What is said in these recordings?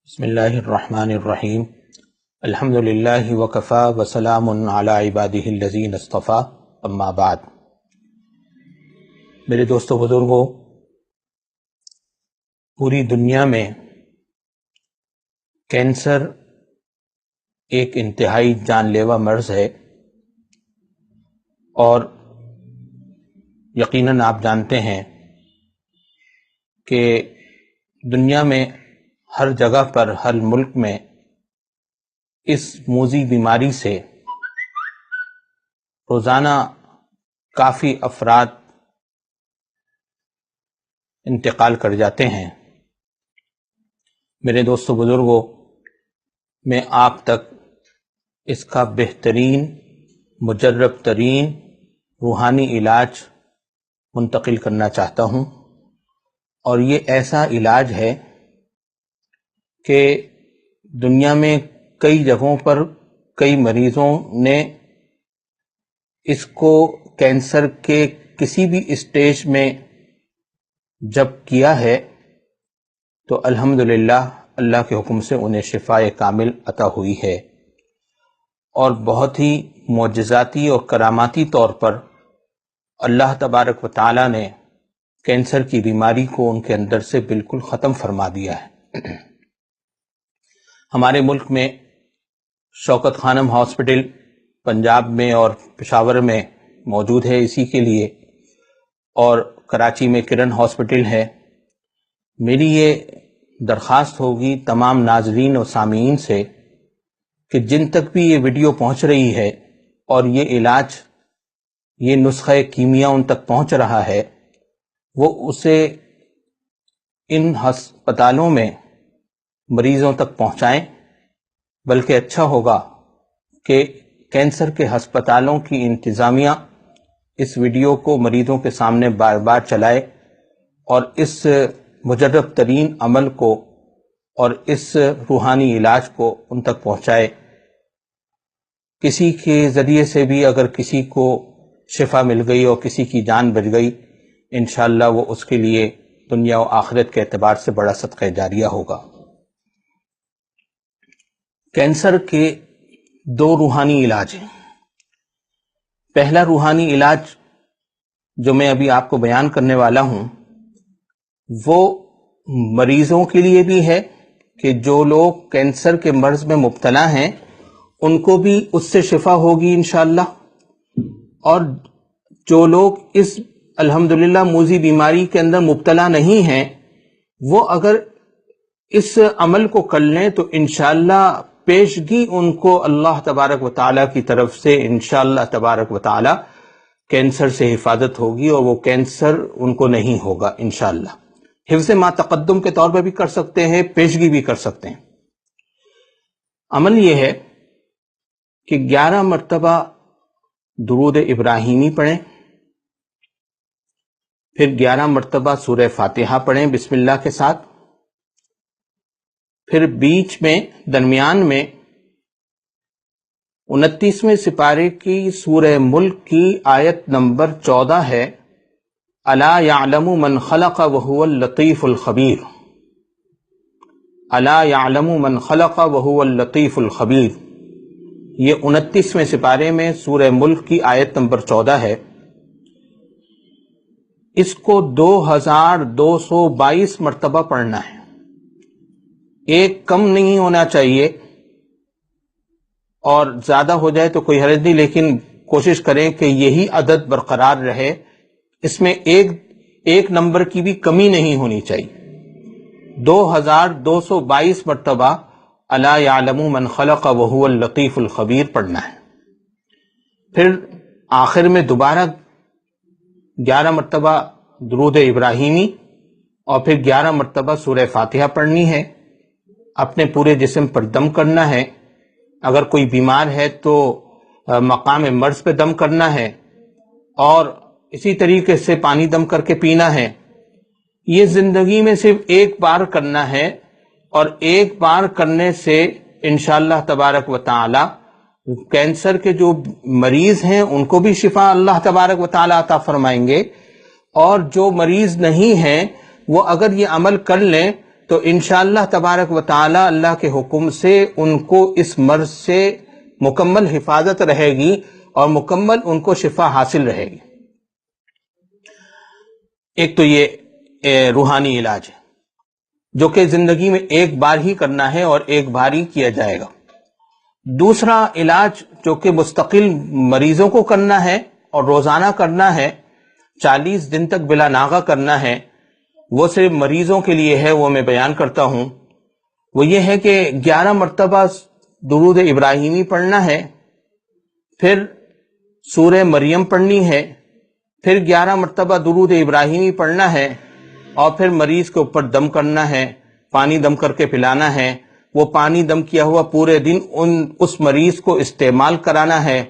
بسم اللہ الرحمن الرحیم الحمد للہ وکفا وسلام علی عبادہ الذین اصطفیٰ اما بعد۔ میرے دوستو بزرگوں، پوری دنیا میں کینسر ایک انتہائی جان لیوا مرض ہے، اور یقیناً آپ جانتے ہیں کہ دنیا میں ہر جگہ پر، ہر ملک میں اس موذی بیماری سے روزانہ کافی افراد انتقال کر جاتے ہیں۔ میرے دوستو بزرگوں، میں آپ تک اس کا بہترین، مجرب ترین روحانی علاج منتقل کرنا چاہتا ہوں، اور یہ ایسا علاج ہے کہ دنیا میں کئی جگہوں پر کئی مریضوں نے اس کو کینسر کے کسی بھی اسٹیج میں جب کیا ہے تو الحمدللہ اللہ کے حکم سے انہیں شفاء کامل عطا ہوئی ہے، اور بہت ہی معجزاتی اور کراماتی طور پر اللہ تبارک و تعالی نے کینسر کی بیماری کو ان کے اندر سے بالکل ختم فرما دیا ہے۔ ہمارے ملک میں شوکت خانم ہاسپٹل پنجاب میں اور پشاور میں موجود ہے اسی کے لیے، اور کراچی میں کرن ہاسپٹل ہے۔ میری یہ درخواست ہوگی تمام ناظرین و سامعین سے کہ جن تک بھی یہ ویڈیو پہنچ رہی ہے اور یہ علاج، یہ نسخہ کیمیا ان تک پہنچ رہا ہے، وہ اسے ان ہسپتالوں میں مریضوں تک پہنچائیں، بلکہ اچھا ہوگا کہ کینسر کے ہسپتالوں کی انتظامیہ اس ویڈیو کو مریضوں کے سامنے بار بار چلائے، اور اس مجرب ترین عمل کو اور اس روحانی علاج کو ان تک پہنچائے۔ کسی کے ذریعے سے بھی اگر کسی کو شفا مل گئی اور کسی کی جان بچ گئی، انشاءاللہ وہ اس کے لیے دنیا و آخرت کے اعتبار سے بڑا صدقہ جاریہ ہوگا۔ کینسر کے دو روحانی علاج ہیں۔ پہلا روحانی علاج جو میں ابھی آپ کو بیان کرنے والا ہوں، وہ مریضوں کے لیے بھی ہے کہ جو لوگ کینسر کے مرض میں مبتلا ہیں ان کو بھی اس سے شفا ہوگی انشاءاللہ، اور جو لوگ اس الحمدللہ موذی بیماری کے اندر مبتلا نہیں ہیں، وہ اگر اس عمل کو کر لیں تو انشاءاللہ پیشگی ان کو اللہ تبارک و تعالیٰ کی طرف سے انشاءاللہ تبارک و تعالیٰ کینسر سے حفاظت ہوگی، اور وہ کینسر ان کو نہیں ہوگا انشاءاللہ۔ حفظ ما تقدم کے طور پہ بھی کر سکتے ہیں، پیشگی بھی کر سکتے ہیں۔ عمل یہ ہے کہ 11 مرتبہ درود ابراہیمی پڑھیں، پھر 11 مرتبہ سورہ فاتحہ پڑھیں بسم اللہ کے ساتھ، پھر بیچ میں درمیان میں 29ویں سپارے کی سورہ ملک کی آیت نمبر 14 ہے، الا یعلم من خلق وهو اللطیف الخبیر، الا یعلم من خلق وهو اللطیف الخبیر۔ یہ 29ویں سپارے میں سورہ ملک کی آیت نمبر 14 ہے۔ اس کو 2222 مرتبہ پڑھنا ہے، ایک کم نہیں ہونا چاہیے، اور زیادہ ہو جائے تو کوئی حرج نہیں، لیکن کوشش کریں کہ یہی عدد برقرار رہے، اس میں ایک نمبر کی بھی کمی نہیں ہونی چاہیے۔ 2222 مرتبہ الا یعلم من خلق وهو اللطیف الخبیر پڑھنا ہے۔ پھر آخر میں دوبارہ 11 مرتبہ درود ابراہیمی، اور پھر 11 مرتبہ سورہ فاتحہ پڑھنی ہے۔ اپنے پورے جسم پر دم کرنا ہے، اگر کوئی بیمار ہے تو مقام مرض پہ دم کرنا ہے، اور اسی طریقے سے پانی دم کر کے پینا ہے۔ یہ زندگی میں صرف ایک بار کرنا ہے، اور ایک بار کرنے سے انشاءاللہ تبارک و تعالی کینسر کے جو مریض ہیں ان کو بھی شفا اللہ تبارک و تعالی عطا فرمائیں گے، اور جو مریض نہیں ہیں وہ اگر یہ عمل کر لیں تو انشاءاللہ تبارک و تعالی اللہ کے حکم سے ان کو اس مرض سے مکمل حفاظت رہے گی اور مکمل ان کو شفا حاصل رہے گی۔ ایک تو یہ روحانی علاج ہے جو کہ زندگی میں ایک بار ہی کرنا ہے اور ایک بار ہی کیا جائے گا۔ دوسرا علاج جو کہ مستقل مریضوں کو کرنا ہے اور روزانہ کرنا ہے، 40 دن تک بلا ناغہ کرنا ہے، وہ صرف مریضوں کے لیے ہے، وہ میں بیان کرتا ہوں۔ وہ یہ ہے کہ 11 مرتبہ درود ابراہیمی پڑھنا ہے، پھر سورہ مریم پڑھنی ہے، پھر 11 مرتبہ درود ابراہیمی پڑھنا ہے، اور پھر مریض کے اوپر دم کرنا ہے، پانی دم کر کے پلانا ہے۔ وہ پانی دم کیا ہوا پورے دن اس مریض کو استعمال کرانا ہے۔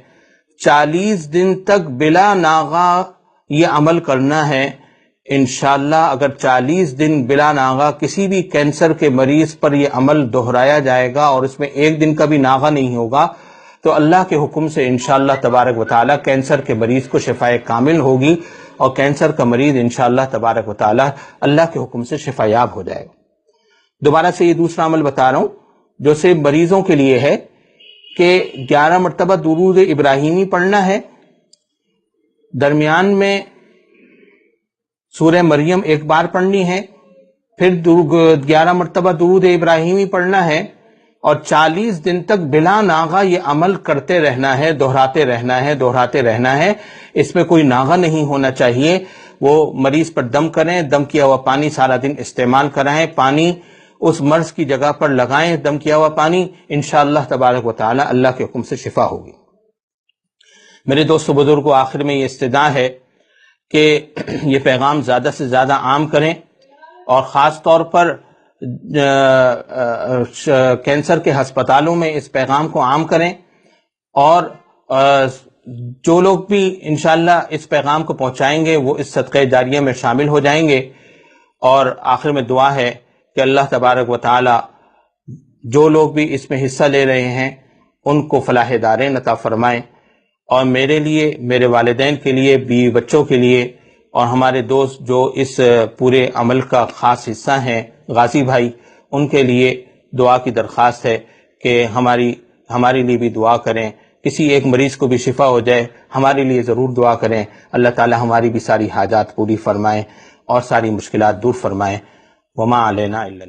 40 دن تک بلا ناغہ یہ عمل کرنا ہے۔ انشاءاللہ اگر 40 دن بلا ناغہ کسی بھی کینسر کے مریض پر یہ عمل دہرایا جائے گا اور اس میں ایک دن کا بھی ناغہ نہیں ہوگا تو اللہ کے حکم سے انشاءاللہ تبارک و تعالی کینسر کے مریض کو شفا کامل ہوگی، اور کینسر کا مریض انشاءاللہ تبارک و تعالی اللہ کے حکم سے شفا یاب ہو جائے گا۔ دوبارہ سے یہ دوسرا عمل بتا رہا ہوں جو صرف مریضوں کے لیے ہے کہ 11 مرتبہ درود ابراہیمی پڑھنا ہے، درمیان میں سورہ مریم ایک بار پڑھنی ہے، پھر 11 مرتبہ درود ابراہیمی پڑھنا ہے، اور 40 دن تک بلا ناغہ یہ عمل کرتے رہنا ہے، دہراتے رہنا ہے۔ اس میں کوئی ناغہ نہیں ہونا چاہیے۔ وہ مریض پر دم کریں، دم کیا ہوا پانی سارا دن استعمال کرائیں، پانی اس مرض کی جگہ پر لگائیں، دم کیا ہوا پانی، انشاءاللہ تبارک و تعالی اللہ کے حکم سے شفا ہوگی۔ میرے دوستو بزرگوں، آخر میں یہ استدعا ہے کہ یہ پیغام زیادہ سے زیادہ عام کریں، اور خاص طور پر کینسر کے ہسپتالوں میں اس پیغام کو عام کریں، اور جو لوگ بھی انشاءاللہ اس پیغام کو پہنچائیں گے وہ اس صدقہ جاریہ میں شامل ہو جائیں گے۔ اور آخر میں دعا ہے کہ اللہ تبارک و تعالی جو لوگ بھی اس میں حصہ لے رہے ہیں ان کو فلاح دارین عطا فرمائیں، اور میرے لیے، میرے والدین کے لیے، بیوی بچوں کے لیے، اور ہمارے دوست جو اس پورے عمل کا خاص حصہ ہیں، غازی بھائی، ان کے لیے دعا کی درخواست ہے کہ ہمارے لیے بھی دعا کریں۔ کسی ایک مریض کو بھی شفا ہو جائے، ہمارے لیے ضرور دعا کریں۔ اللہ تعالی ہماری بھی ساری حاجات پوری فرمائیں اور ساری مشکلات دور فرمائیں۔ وما علینا الا